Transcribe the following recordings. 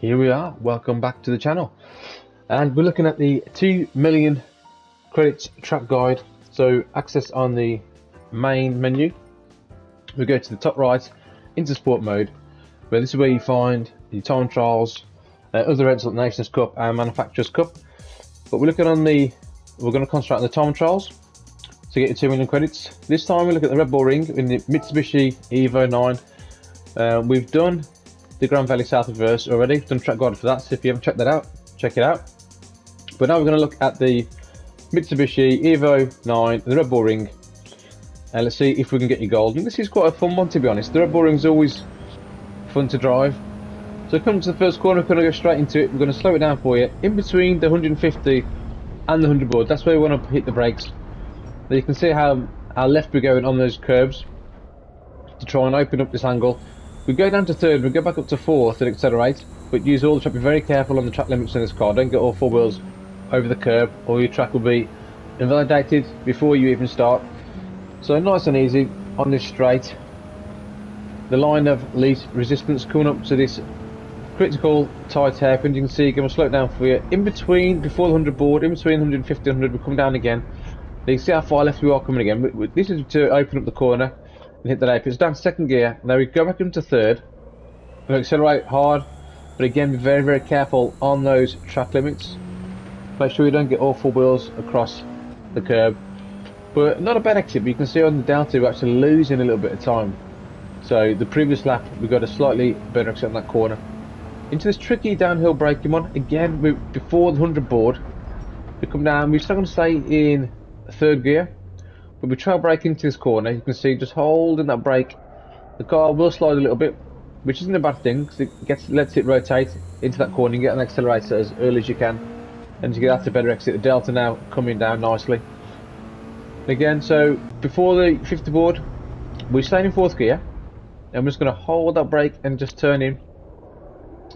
Here we are, welcome back to the channel, and we're looking at the 2 million credits track guide. So access on the main menu, we go to the top right into sport mode, where this is where you find the time trials, other events like Nations Cup and Manufacturers Cup. But we're looking on we're going to concentrate on the time trials to get your 2 million credits. This time we look at the Redbull ring in the Mitsubishi Evo 9. We've done the Grand Valley South Reverse already, done track guide for that, so if you haven't checked that out, check it out. But now we're going to look at the Mitsubishi Evo 9, the Redbull ring, and let's see if we can get your gold. And this is quite a fun one, to be honest. The Redbull ring is always fun to drive. So coming to the first corner, we're going to go straight into it. We're going to slow it down for you, in between the 150 and the 100 board. That's where we want to hit the brakes. Now you can see how left we're going on those curves to try and open up this angle. We go down to third, we go back up to fourth and accelerate, but use all the track. Be very careful on the track limits in this car. Don't get all four wheels over the curb, or your track will be invalidated before you even start. So nice and easy on this straight. The line of least resistance coming up to this critical tight hairpin. You can see, again, we'll slow it down for you. In between, before the 100 board, in between 150 and 100, we come down again. You can see how far left we are coming again. This is to open up the corner and hit that apex. Down to second gear. Now we go back into third. We accelerate hard, but again be very, very careful on those track limits. Make sure you don't get all four wheels across the curb. But not a bad exit, but you can see on the delta we're actually losing a little bit of time. So the previous lap we got a slightly better exit on that corner. Into this tricky downhill braking one. Again, before the 100 board, we come down. We're still going to stay in third gear. But we trail brake into this corner. You can see, just holding that brake, the car will slide a little bit, which isn't a bad thing, because it lets it rotate into that corner. You get an accelerator as early as you can, and you get that to better exit. The delta now coming down nicely. Again, so before the 50 board, we're staying in fourth gear, and we're just going to hold that brake and just turn in.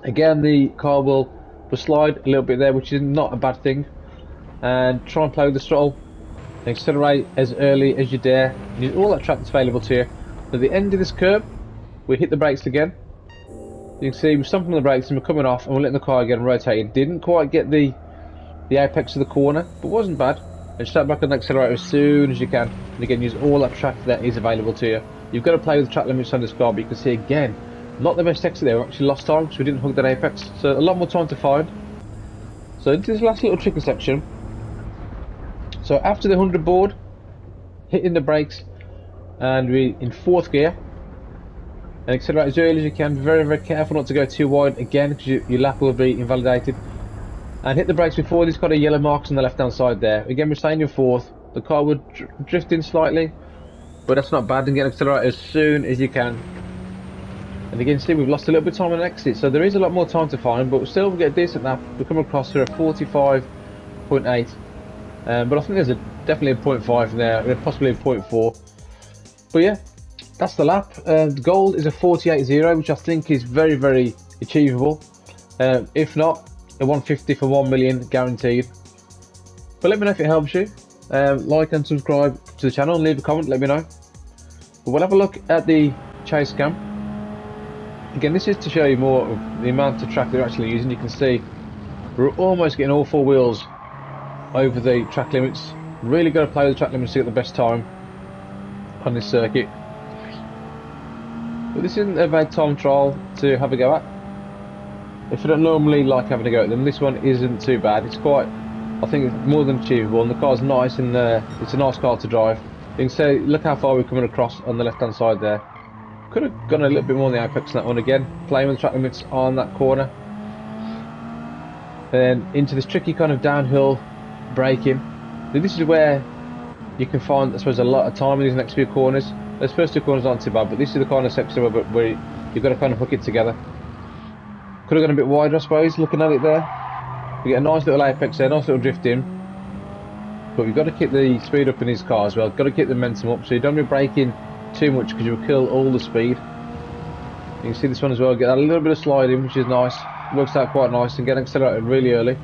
Again, the car will slide a little bit there, which is not a bad thing, and try and play with the throttle. Accelerate as early as you dare. Use all that track that's available to you. At the end of this curb, we hit the brakes again. You can see we're stomping on the brakes and we're coming off, and we're letting the car again rotate. It didn't quite get the apex of the corner, but wasn't bad. And start back on the accelerator as soon as you can. And again, use all that track that is available to you. You've got to play with the track limits on this car, but you can see again, not the best exit there. We actually lost time because we didn't hug that apex. So a lot more time to find. So into this last little tricky section. So after the 100 board, hitting the brakes, and we're in fourth gear, and accelerate as early as you can. Be very, very careful not to go too wide again, because your lap will be invalidated. And hit the brakes before these got a yellow marks on the left hand side there. Again, we're staying in fourth. The car would drift in slightly, but that's not bad. And get accelerate as soon as you can. And again, see, we've lost a little bit of time on exit, so there is a lot more time to find, but still we get a decent lap. We come across here at 45.8. But I think there's definitely a 0.5 there, possibly a 0.4. But yeah, that's the lap. The gold is a 48.0, which I think is very, very achievable. If not, a 150 for 1 million guaranteed. But let me know if it helps you. Like and subscribe to the channel and leave a comment, let me know. But we'll have a look at the chase cam. Again, this is to show you more of the amount of track they're actually using. You can see we're almost getting all four wheels over the track limits. Really got to play with the track limits to get the best time on this circuit. But this isn't a bad time trial to have a go at. If you don't normally like having a go at them, this one isn't too bad. It's quite, I think it's more than achievable, and the car's nice, and it's a nice car to drive. You can see, look how far we're coming across on the left hand side there. Could have gone a little bit more on the apex on that one. Again, playing with the track limits on that corner. Then into this tricky kind of downhill braking. Now this is where you can find, I suppose, a lot of time in these next few corners. Those first two corners aren't too bad, but this is the kind of section where you've got to kind of hook it together. Could have gone a bit wider, I suppose, looking at it there. You get a nice little apex there, nice little drift in. But we've got to keep the speed up in his car as well. Got to keep the momentum up, so you don't be braking too much because you'll kill all the speed. You can see this one as well, get a little bit of sliding, which is nice. Works out quite nice, and get accelerated really early.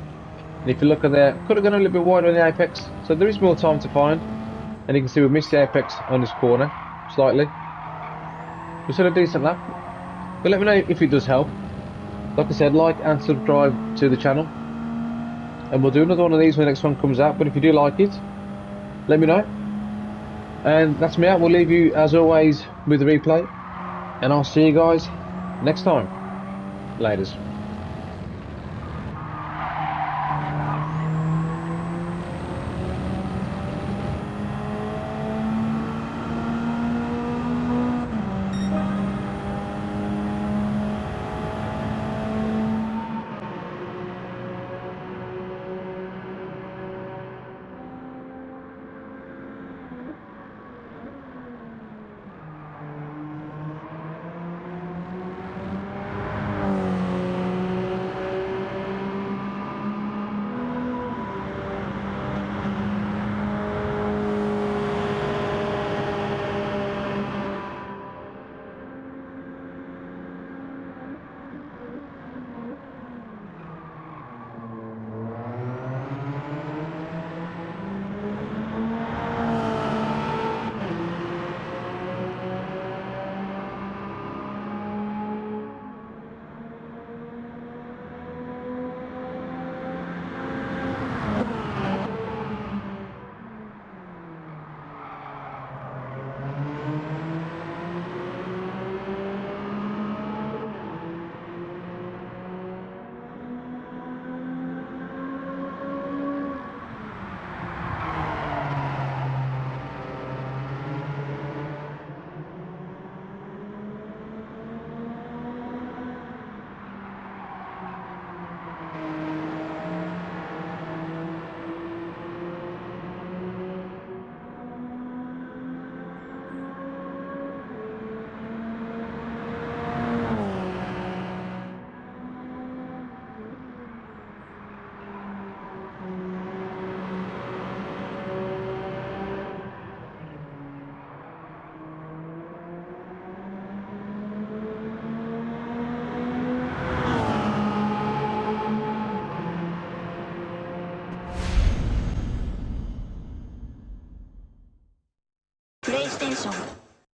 And if you look at there, could have gone a little bit wider on the apex, so there is more time to find. And you can see we missed the apex on this corner slightly. We still a decent lap, but let me know if it does help. Like I said, like and subscribe to the channel, and we'll do another one of these when the next one comes out. But if you do like it, let me know. And that's me out. We'll leave you as always with the replay, and I'll see you guys next time. Laters. PlayStation